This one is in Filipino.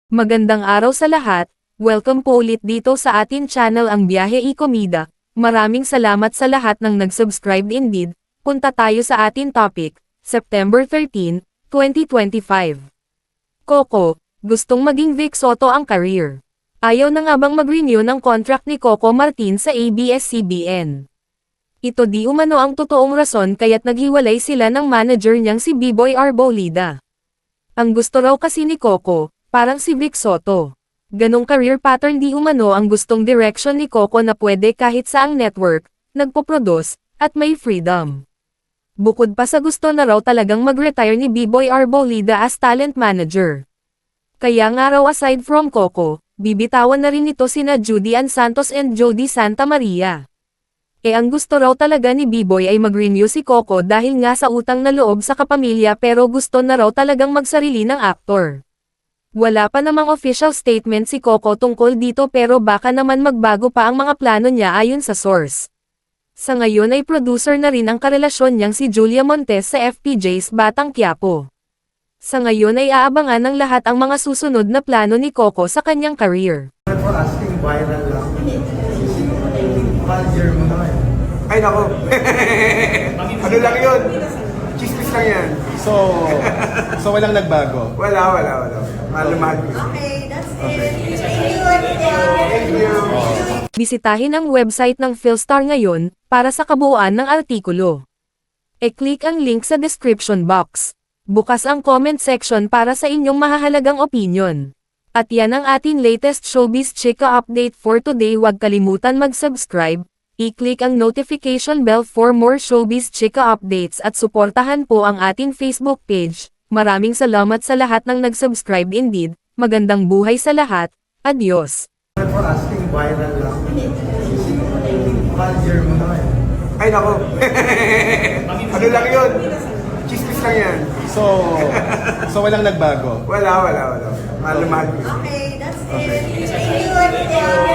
Magandang araw sa lahat, welcome po ulit dito sa atin channel ang Biyahe y Comida. Maraming salamat sa lahat ng nag-subscribe indeed. Punta tayo sa atin topic, September 13, 2025. Coco, gustong maging Vic Soto ang career. Ayaw na nga bang mag-renew ng contract ni Coco Martin sa ABS-CBN? Ito di umano ang totoong rason kaya't naghiwalay sila ng manager niyang si B-Boy Arbolida. Ang gusto raw kasi ni Coco, parang si Vic Soto. Ganong career pattern di umano ang gustong direction ni Coco na pwede kahit saang network, nagpo-produce, at may freedom. Bukod pa sa gusto na raw talagang mag-retire ni B-Boy Arbolida as talent manager. Kaya nga raw aside from Coco, bibitawan na rin ito sina Judy Ann Santos and Jody Santa Maria. Ang gusto raw talaga ni B-Boy ay mag-renew si Coco dahil nga sa utang na loob sa kapamilya pero gusto na raw talagang magsarili ng aktor. Wala pa namang official statement si Coco tungkol dito pero baka naman magbago pa ang mga plano niya ayon sa source. Sa ngayon ay producer na rin ang karelasyon niyang si Julia Montes sa FPJ's Batang Quiapo. Sa ngayon ay aabangan ng lahat ang mga susunod na plano ni Coco sa kanyang career. For asking viral lang. Manager mo naman. Ay nako. Ano lang yun? Chismis lang yan. So walang nagbago? Wala. Mahal ko. Okay, that's it. Thank you. Bisitahin ang website ng Philstar ngayon, para sa kabuuan ng artikulo. E-click ang link sa description box. Bukas ang comment section para sa inyong mahahalagang opinion. At yan ang ating latest showbiz chika update for today. Huwag kalimutan mag-subscribe, i-click ang notification bell for more showbiz chika updates at suportahan po ang ating Facebook page. Maraming salamat sa lahat ng nag-subscribe indeed. Magandang buhay sa lahat. Adios. For asking viral lang. Manager mo naman. Ay nako. Ano lang yun? Chismis lang yan. So walang nagbago? Wala. Mahal ko. Okay, that's it. Thank you.